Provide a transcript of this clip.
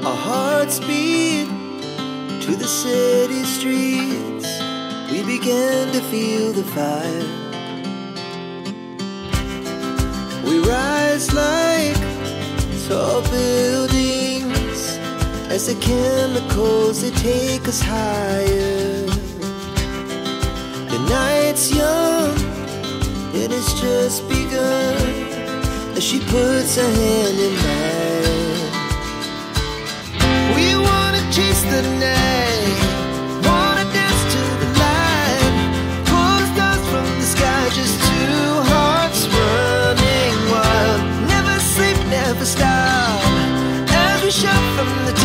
Our hearts beat to the city streets. We began to feel the fire. We rise like tall buildings as the chemicals, they take us higher. The night's young, it has just begun, as she puts her hand in mine. We wanna chase the night, wanna dance to the light, pull the stars from the sky, just two hearts running wild. Never sleep, never stop, as we shout from the